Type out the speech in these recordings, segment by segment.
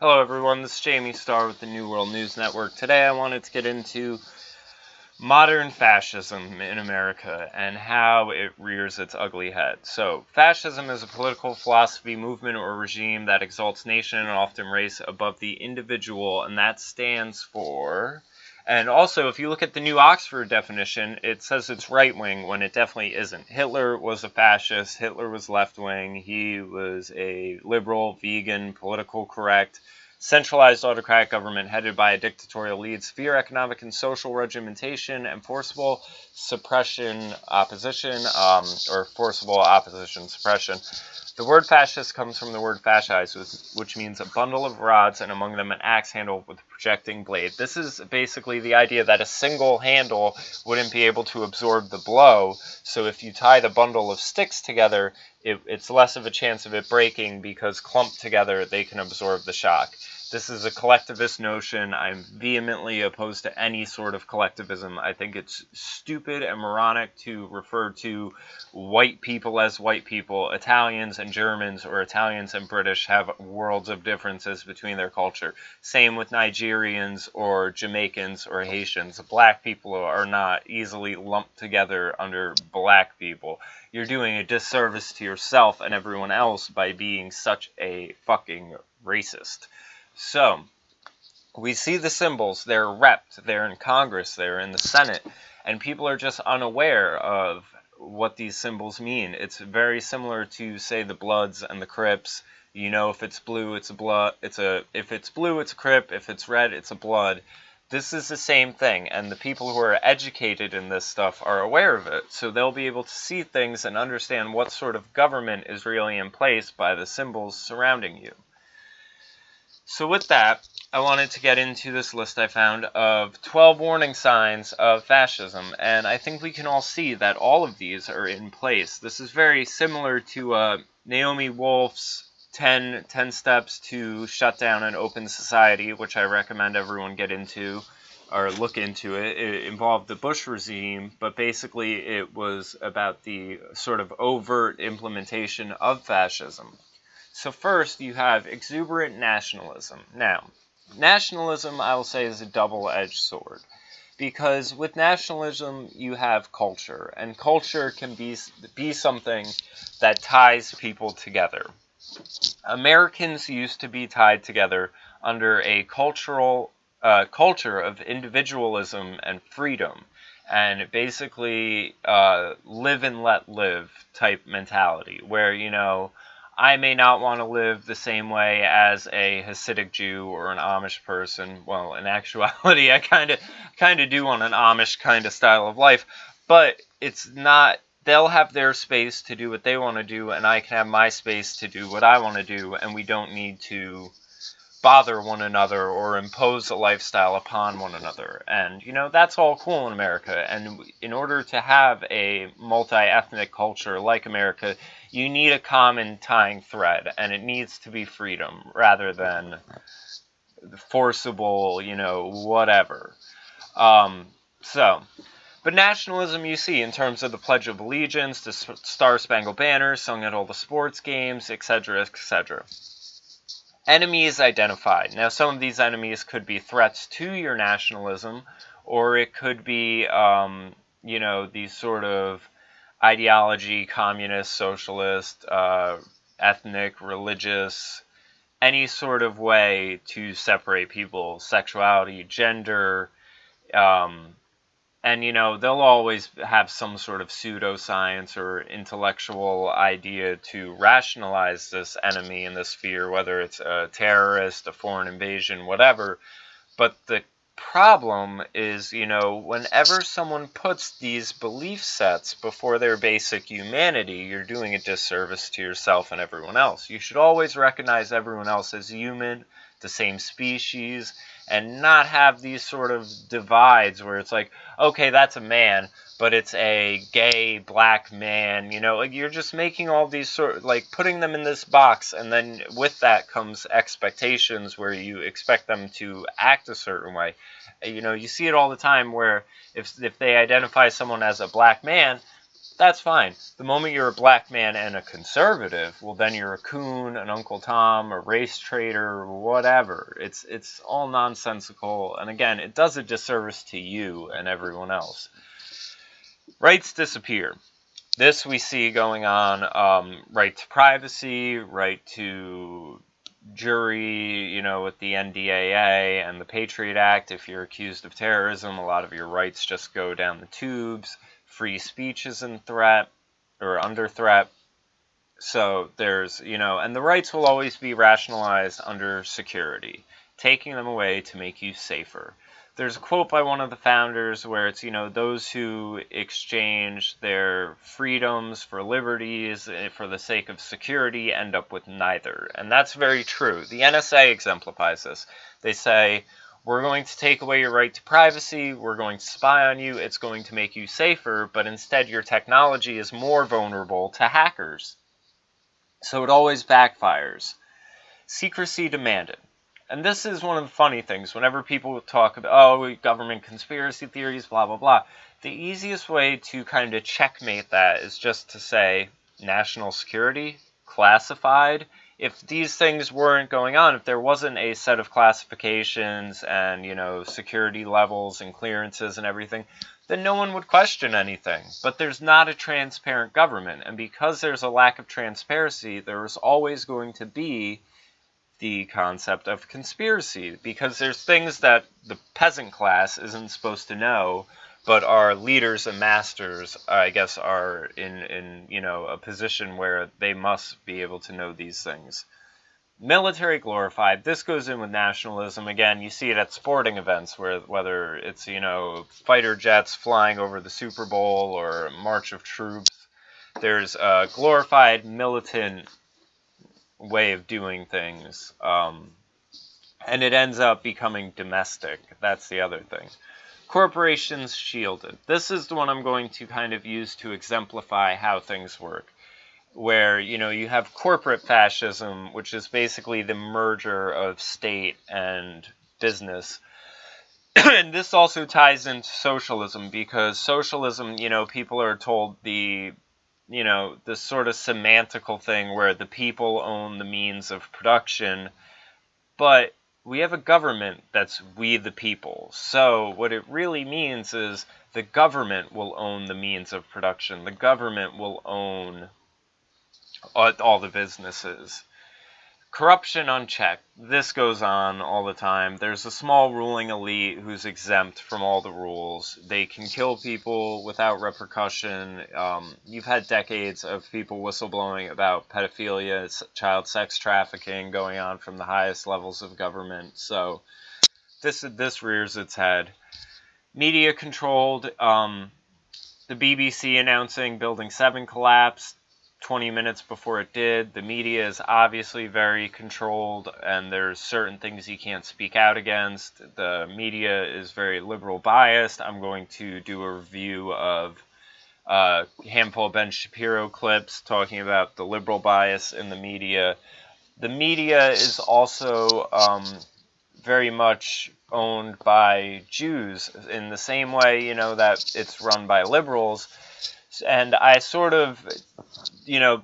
Hello everyone, this is Jamie Starr with the New World News Network. Today I wanted to get into modern fascism in America and how it rears its ugly head. So, fascism is a political philosophy, movement, or regime that exalts nation and often race above the individual, and that stands for... And also, if you look at the New Oxford definition, it says it's right-wing when it definitely isn't. Hitler was a fascist, Hitler was left-wing, he was a liberal, vegan, political correct, centralized autocratic government headed by a dictatorial lead, severe economic and social regimentation, and forcible opposition suppression. The word fascist comes from the word fascize, which means a bundle of rods, and among them an axe handle with a projecting blade. This is basically the idea that a single handle wouldn't be able to absorb the blow, so if you tie the bundle of sticks together, it's less of a chance of it breaking because clumped together they can absorb the shock. This is a collectivist notion. I'm vehemently opposed to any sort of collectivism. I think it's stupid and moronic to refer to white people as white people. Italians and Germans or Italians and British have worlds of differences between their culture. Same with Nigerians or Jamaicans or Haitians. Black people are not easily lumped together under black people. You're doing a disservice to yourself and everyone else by being such a fucking racist. So, we see the symbols, they're repped, they're in Congress, they're in the Senate, and people are just unaware of what these symbols mean. It's very similar to, say, the Bloods and the Crips. You know, if it's blue, it's a blood. If it's blue, it's a Crip. If it's red, it's a blood. This is the same thing, and the people who are educated in this stuff are aware of it, so they'll be able to see things and understand what sort of government is really in place by the symbols surrounding you. So with that, I wanted to get into this list I found of 12 warning signs of fascism, and I think we can all see that all of these are in place. This is very similar to Naomi Wolf's 10 steps to shut down an open society, which I recommend everyone get into or look into it. It involved the Bush regime, but basically it was about the sort of overt implementation of fascism. So first, you have exuberant nationalism. Now, nationalism, I will say, is a double-edged sword. Because with nationalism, you have culture. And culture can be something that ties people together. Americans used to be tied together under a culture of individualism and freedom. And basically, live and let live type mentality. Where, you know, I may not want to live the same way as a Hasidic Jew or an Amish person. Well, in actuality, I kind of do want an Amish kind of style of life, but it's not. They'll have their space to do what they want to do, and I can have my space to do what I want to do, and we don't need to bother one another or impose a lifestyle upon one another. And, you know, that's all cool in America. And in order to have a multi-ethnic culture like America, you need a common tying thread, and it needs to be freedom rather than forcible, you know, whatever. But nationalism you see in terms of the Pledge of Allegiance, the Star-Spangled Banner, sung at all the sports games, etc., etc. Enemies identified. Now, some of these enemies could be threats to your nationalism, or it could be, you know, these sort of ideology, communist, socialist, ethnic, religious, any sort of way to separate people, sexuality, gender, and, you know, they'll always have some sort of pseudoscience or intellectual idea to rationalize this enemy and this fear, whether it's a terrorist, a foreign invasion, whatever. But the problem is, you know, whenever someone puts these belief sets before their basic humanity, you're doing a disservice to yourself and everyone else. You should always recognize everyone else as human, the same species, and not have these sort of divides where it's like, okay, that's a man, but it's a gay black man, you know, like you're just making all these sort of, like, putting them in this box, and then with that comes expectations where you expect them to act a certain way. You know, you see it all the time where if they identify someone as a black man, That's fine. The moment you're a black man and a conservative, well, then you're a coon, an Uncle Tom, a race traitor, whatever. It's all nonsensical, and again, it does a disservice to you and everyone else. Rights disappear. This we see going on, right to privacy, right to jury, with the NDAA and the Patriot Act. If you're accused of terrorism, a lot of your rights just go down the tubes. Free speech is in threat, or under threat. So there's, and the rights will always be rationalized under security, taking them away to make you safer. There's a quote by one of the founders where it's, those who exchange their freedoms for liberties for the sake of security end up with neither. And that's very true. The NSA exemplifies this. They say, we're going to take away your right to privacy, we're going to spy on you, it's going to make you safer, but instead your technology is more vulnerable to hackers. So it always backfires. Secrecy demanded. And this is one of the funny things. Whenever people talk about, government conspiracy theories, blah, blah, blah, the easiest way to kind of checkmate that is just to say national security, classified. If these things weren't going on, if there wasn't a set of classifications and, security levels and clearances and everything, then no one would question anything. But there's not a transparent government. And because there's a lack of transparency, there's always going to be the concept of conspiracy, because there's things that the peasant class isn't supposed to know, but our leaders and masters, I guess, are in a position where they must be able to know these things. Military glorified. This goes in with nationalism. Again, you see it at sporting events, whether it's, fighter jets flying over the Super Bowl or March of Troops. There's a glorified militant way of doing things, and it ends up becoming domestic. That's the other thing. Corporations shielded. This is the one I'm going to kind of use to exemplify how things work, where you have corporate fascism, which is basically the merger of state and business. And this also ties into socialism, because socialism, people are told the sort of semantical thing where the people own the means of production, but we have a government that's we the people. So what it really means is the government will own the means of production. The government will own all the businesses. Corruption unchecked. This goes on all the time. There's a small ruling elite who's exempt from all the rules. They can kill people without repercussion. You've had decades of people whistleblowing about pedophilia, child sex trafficking going on from the highest levels of government. So this rears its head. Media controlled. The BBC announcing Building 7 collapsed 20 minutes before it did. The media is obviously very controlled, and there's certain things you can't speak out against. The media is very liberal biased. I'm going to do a review of a handful of Ben Shapiro clips talking about the liberal bias in the media. The media is also very much owned by Jews in the same way, that it's run by liberals. And I sort of,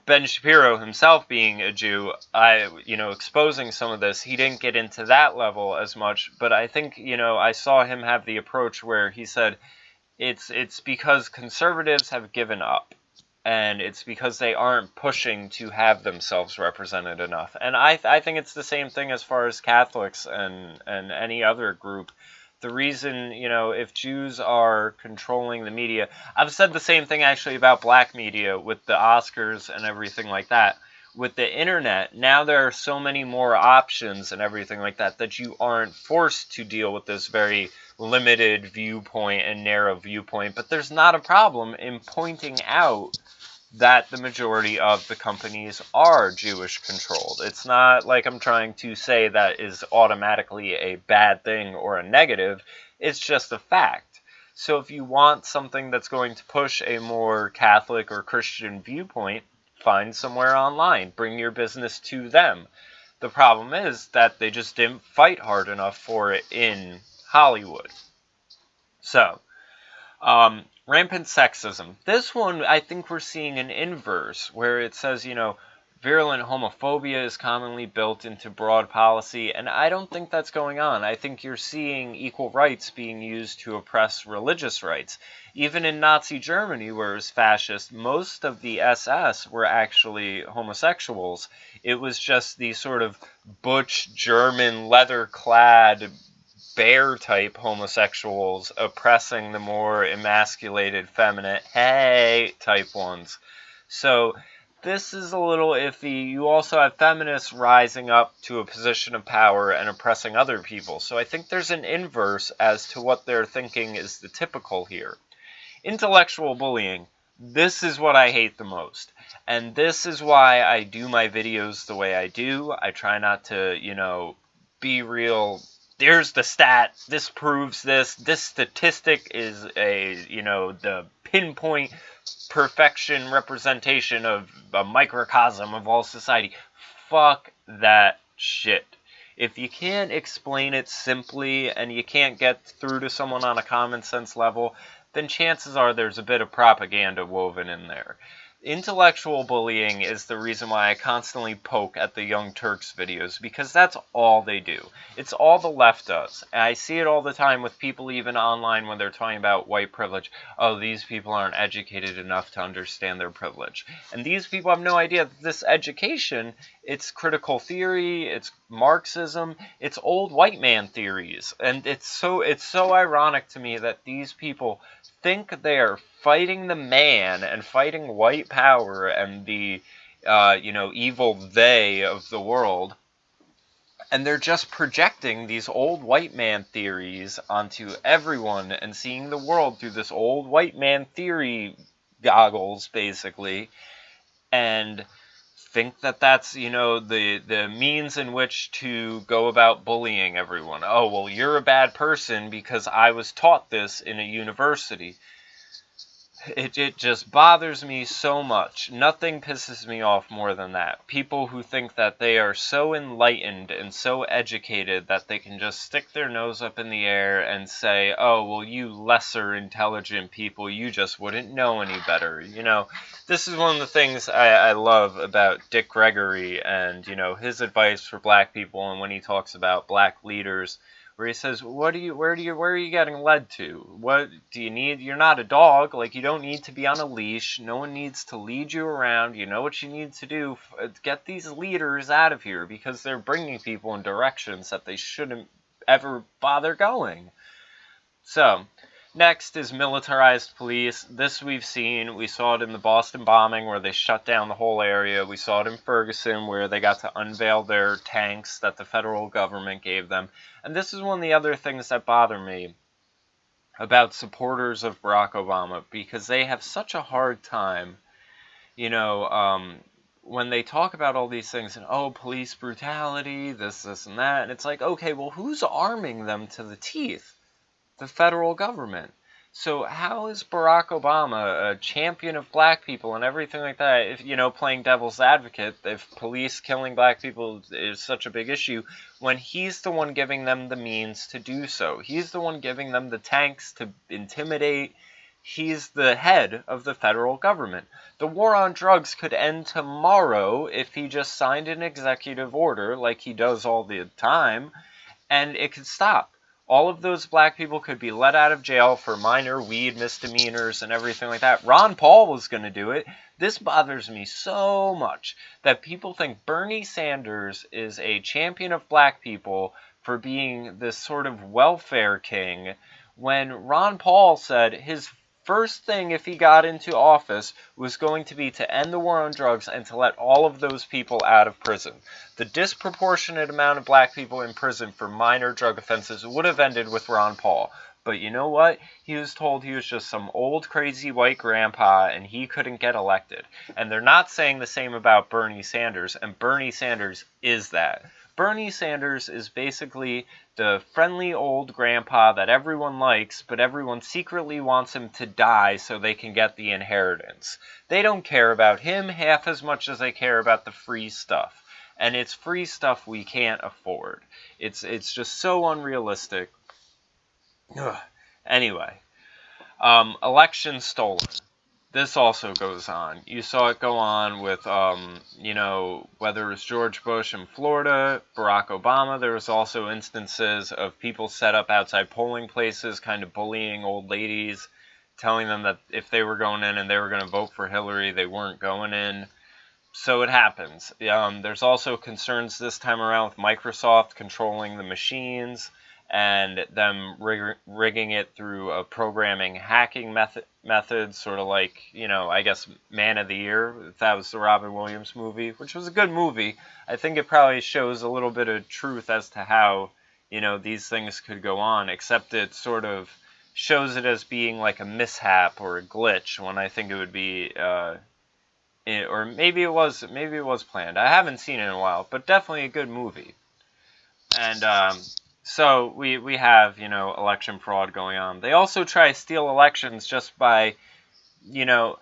Ben Shapiro himself being a Jew, exposing some of this, he didn't get into that level as much, but I think, I saw him have the approach where he said, it's because conservatives have given up, and it's because they aren't pushing to have themselves represented enough. And I think it's the same thing as far as Catholics and any other group. The reason, if Jews are controlling the media, I've said the same thing actually about black media with the Oscars and everything like that. With the internet, now there are so many more options and everything like that you aren't forced to deal with this very limited viewpoint and narrow viewpoint. But there's not a problem in pointing out that the majority of the companies are Jewish controlled. It's not like I'm trying to say that is automatically a bad thing or a negative. It's just a fact. So if you want something that's going to push a more Catholic or Christian viewpoint, find somewhere online. Bring your business to them. The problem is that they just didn't fight hard enough for it in Hollywood. So, Rampant sexism. This one, I think we're seeing an inverse, where it says, virulent homophobia is commonly built into broad policy, and I don't think that's going on. I think you're seeing equal rights being used to oppress religious rights. Even in Nazi Germany, where it was fascist, most of the SS were actually homosexuals. It was just the sort of butch German leather-clad bear-type homosexuals oppressing the more emasculated, feminine, hey type ones. So this is a little iffy. You also have feminists rising up to a position of power and oppressing other people. So I think there's an inverse as to what they're thinking is the typical here. Intellectual bullying. This is what I hate the most. And this is why I do my videos the way I do. I try not to, be real. There's the stat. This proves this. This statistic is the pinpoint perfection representation of a microcosm of all society. Fuck that shit. If you can't explain it simply and you can't get through to someone on a common sense level, then chances are there's a bit of propaganda woven in there. Intellectual bullying is the reason why I constantly poke at the Young Turks videos, because that's all they do. It's all the left does. And I see it all the time with people even online when they're talking about white privilege. Oh, these people aren't educated enough to understand their privilege. And these people have no idea that this education, it's critical theory, it's Marxism, it's old white man theories. And it's so ironic to me that these people think they are fighting the man and fighting white power and the, evil they of the world. And they're just projecting these old white man theories onto everyone and seeing the world through this old white man theory goggles, basically. And think that that's, the means in which to go about bullying everyone. Oh, well, you're a bad person because I was taught this in a university. It just bothers me so much. Nothing pisses me off more than that. People who think that they are so enlightened and so educated that they can just stick their nose up in the air and say, oh, well, you lesser intelligent people, you just wouldn't know any better. This is one of the things I love about Dick Gregory and, his advice for black people, and when he talks about black leaders, where he says, where are you getting led to? What do you need? You're not a dog. Like, you don't need to be on a leash. No one needs to lead you around. You know what you need to do. Get these leaders out of here because they're bringing people in directions that they shouldn't ever bother going. So, next is militarized police. This we've seen. We saw it in the Boston bombing where they shut down the whole area. We saw it in Ferguson where they got to unveil their tanks that the federal government gave them. And this is one of the other things that bother me about supporters of Barack Obama, because they have such a hard time, when they talk about all these things and, oh, police brutality, this, and that. And it's like, okay, well, who's arming them to the teeth? The federal government. So how is Barack Obama a champion of black people and everything like that, if, playing devil's advocate, if police killing black people is such a big issue, when he's the one giving them the means to do so? He's the one giving them the tanks to intimidate. He's the head of the federal government. The war on drugs could end tomorrow if he just signed an executive order like he does all the time, and it could stop. All of those black people could be let out of jail for minor weed misdemeanors and everything like that. Ron Paul was going to do it. This bothers me so much that people think Bernie Sanders is a champion of black people for being this sort of welfare king, when Ron Paul said his first thing if he got into office was going to be to end the war on drugs and to let all of those people out of prison. The disproportionate amount of black people in prison for minor drug offenses would have ended with Ron Paul. But you know what? He was told he was just some old crazy white grandpa and he couldn't get elected. And they're not saying the same about Bernie Sanders, and Bernie Sanders is that. Bernie Sanders is basically the friendly old grandpa that everyone likes, but everyone secretly wants him to die so they can get the inheritance. They don't care about him half as much as they care about the free stuff. And it's free stuff we can't afford. It's just so unrealistic. Ugh. Anyway, Election stolen. This also goes on. You saw it go on with, you know, whether it was George Bush in Florida, Barack Obama. There was also instances of people set up outside polling places, kind of bullying old ladies, telling them that if they were going in and they were going to vote for Hillary, they weren't going in. So it happens. There's also concerns this time around with Microsoft controlling the machines and them rigging it through a programming hacking method, sort of like, you know, I guess Man of the Year. That was the Robin Williams movie, which was a good movie. I think it probably shows a little bit of truth as to how, you know, these things could go on, except it sort of shows it as being like a mishap or a glitch, when I think it would be, or maybe it was planned. I haven't seen it in a while, but definitely a good movie. And, so we have, you know, election fraud going on. They also try to steal elections just by, you know,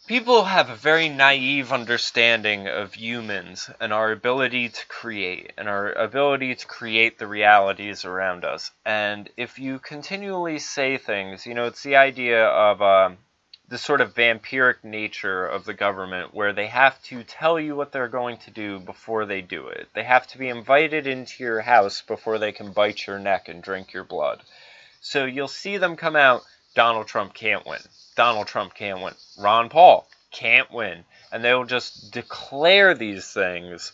people have a very naive understanding of humans and our ability to create the realities around us. And if you continually say things, you know, it's the idea of the sort of vampiric nature of the government, where they have to tell you what they're going to do before they do it. They have to be invited into your house before they can bite your neck and drink your blood. So you'll see them come out, Donald Trump can't win. Donald Trump can't win. Ron Paul can't win. And they'll just declare these things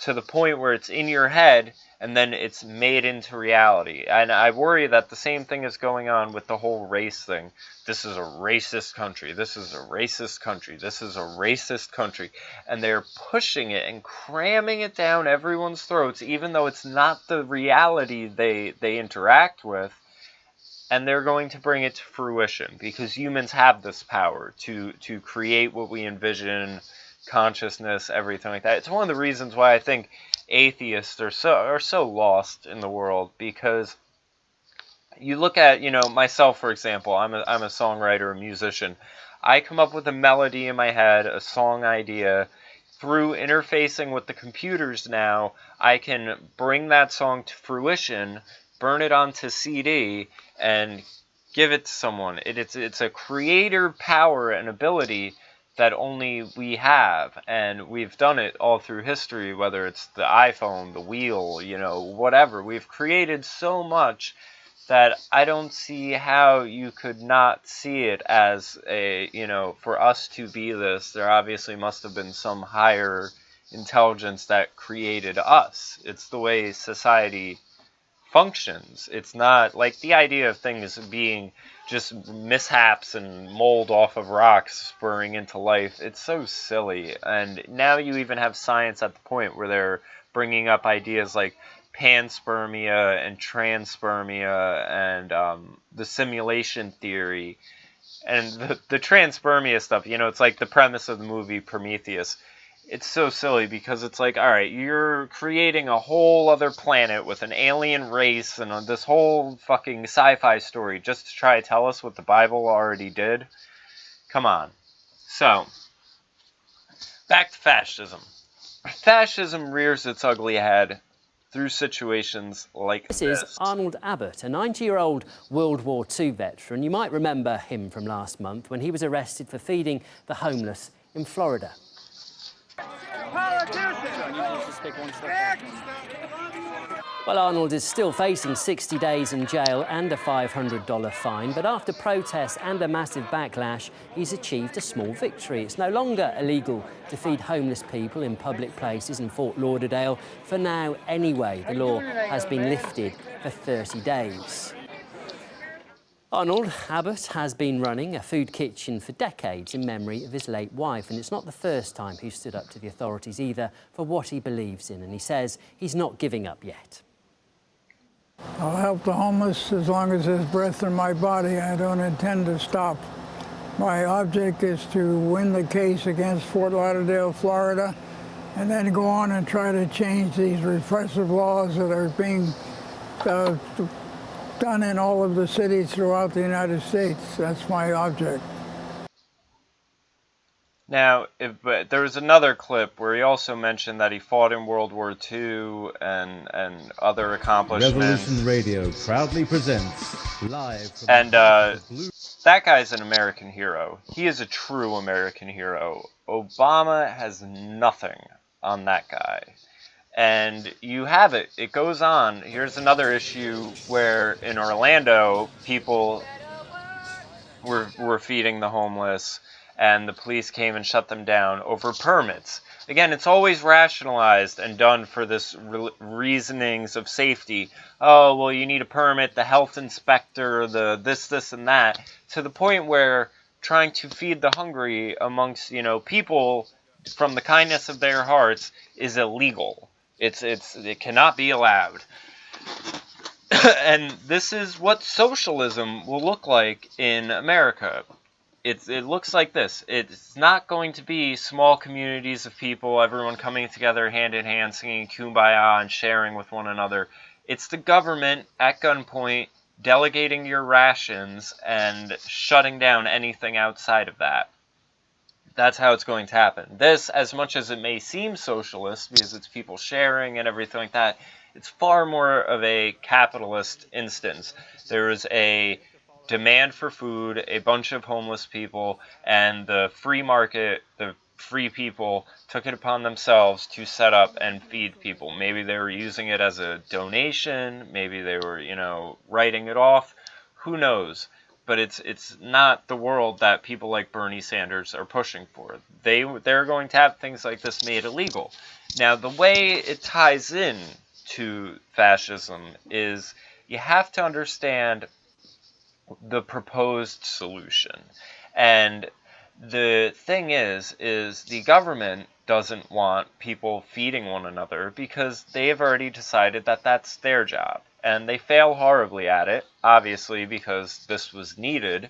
to the point where it's in your head, and then it's made into reality. And I worry that the same thing is going on with the whole race thing. This is a racist country. This is a racist country. This is a racist country. And they're pushing it and cramming it down everyone's throats, even though it's not the reality they interact with. And they're going to bring it to fruition, because humans have this power to create what we envision, consciousness, everything like that. It's one of the reasons why I think atheists are so lost in the world, because you look at, you know, myself, for example, I'm a songwriter, a musician. I come up with a melody in my head, a song idea. Through interfacing with the computers now, I can bring that song to fruition, burn it onto CD, and give it to someone. It's a creator power and ability that only we have, and we've done it all through history, whether it's the iPhone, the wheel, you know, whatever. We've created so much that I don't see how you could not see it as a, you know, for us to be this, there obviously must have been some higher intelligence that created us. It's the way society functions. It's not like the idea of things being just mishaps and mold off of rocks spurring into life. It's so silly. And now you even have science at the point where they're bringing up ideas like panspermia and transpermia and the simulation theory. And the transpermia stuff, you know, it's like the premise of the movie Prometheus. It's so silly, because it's like, all right, you're creating a whole other planet with an alien race and this whole fucking sci-fi story just to try to tell us what the Bible already did. Come on. So, back to fascism. Fascism rears its ugly head through situations like this. This is Arnold Abbott, a 90-year-old World War II veteran. You might remember him from last month when he was arrested for feeding the homeless in Florida. Well, Arnold is still facing 60 days in jail and a $500 fine, but after protests and a massive backlash, he's achieved a small victory. It's no longer illegal to feed homeless people in public places in Fort Lauderdale. For now, anyway, the law has been lifted for 30 days. Arnold Abbott has been running a food kitchen for decades in memory of his late wife, and it's not the first time he's stood up to the authorities either for what he believes in, and he says he's not giving up yet. I'll help the homeless as long as there's breath in my body. I don't intend to stop. My object is to win the case against Fort Lauderdale, Florida, and then go on and try to change these repressive laws that are being done in all of the cities throughout the United States. That's my object. Now, but there was another clip where he also mentioned that he fought in World War II and other accomplishments. Revolution Radio proudly presents live from And the Blue. that guy's an American hero. He is a true American hero. Obama has nothing on that guy. And you have it. It goes on. Here's another issue where in Orlando, people were feeding the homeless, and the police came and shut them down over permits. Again, it's always rationalized and done for this reasonings of safety. Oh, well, you need a permit, the health inspector, the this, and that, to the point where trying to feed the hungry amongst, people from the kindness of their hearts is illegal. It cannot be allowed. And this is what socialism will look like in America. It looks like this. It's not going to be small communities of people, everyone coming together hand in hand, singing Kumbaya and sharing with one another. It's the government at gunpoint delegating your rations and shutting down anything outside of that. That's how it's going to happen. This, as much as it may seem socialist, because it's people sharing and everything like that, it's far more of a capitalist instance. There is a demand for food, a bunch of homeless people, and the free market, the free people, took it upon themselves to set up and feed people. Maybe they were using it as a donation, maybe they were, writing it off, who knows? But it's not the world that people like Bernie Sanders are pushing for. They're going to have things like this made illegal. Now, the way it ties in to fascism is you have to understand the proposed solution. And the thing is the government doesn't want people feeding one another because they've already decided that that's their job. And they fail horribly at it, obviously, because this was needed.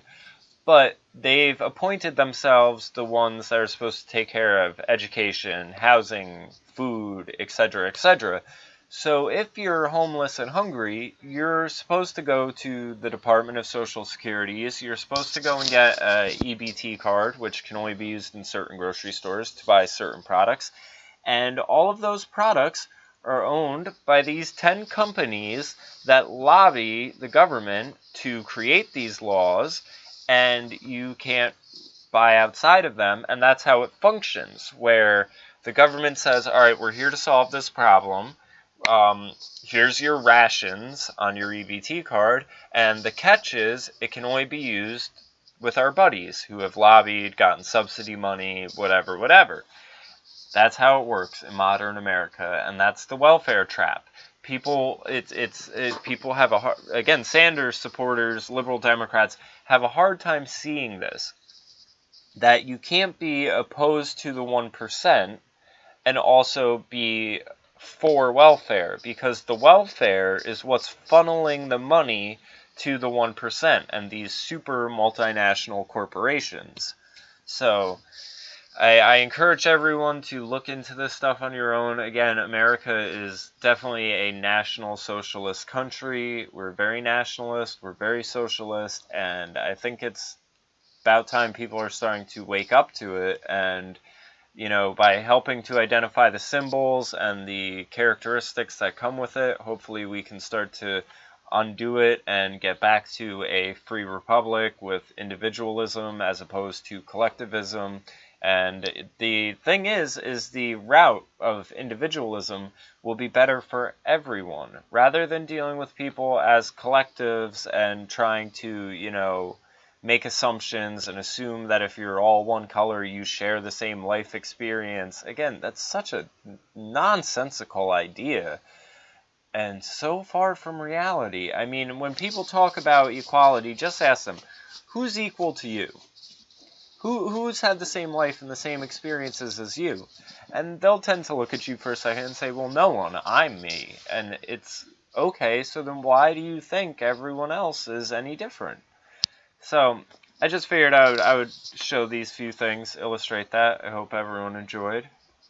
But they've appointed themselves the ones that are supposed to take care of education, housing, food, etc., etc. So if you're homeless and hungry, you're supposed to go to the Department of Social Security. You're supposed to go and get an EBT card, which can only be used in certain grocery stores to buy certain products. And all of those products are owned by these 10 companies that lobby the government to create these laws, and you can't buy outside of them. And that's how it functions, where the government says, all right, we're here to solve this problem. Here's your rations on your EBT card, and the catch is it can only be used with our buddies who have lobbied, gotten subsidy money, whatever. That's how it works in modern America, and that's the welfare trap. People, people have again, Sanders supporters, liberal Democrats have a hard time seeing this, that you can't be opposed to the 1% and also be for welfare, because the welfare is what's funneling the money to the 1% and these super multinational corporations. So I encourage everyone to look into this stuff on your own. Again, America is definitely a national socialist country. We're very nationalist, we're very socialist, and I think it's about time people are starting to wake up to it. And by helping to identify the symbols and the characteristics that come with it, hopefully we can start to undo it and get back to a free republic with individualism as opposed to collectivism. And the thing is the route of individualism will be better for everyone, rather than dealing with people as collectives and trying to, make assumptions and assume that if you're all one color, you share the same life experience. Again, that's such a nonsensical idea and so far from reality. I mean, when people talk about equality, just ask them, who's equal to you? Who's had the same life and the same experiences as you? And they'll tend to look at you for a second and say, well, no one, I'm me. And it's okay, so then why do you think everyone else is any different? So I just figured I would show these few things, illustrate that. I hope everyone enjoyed.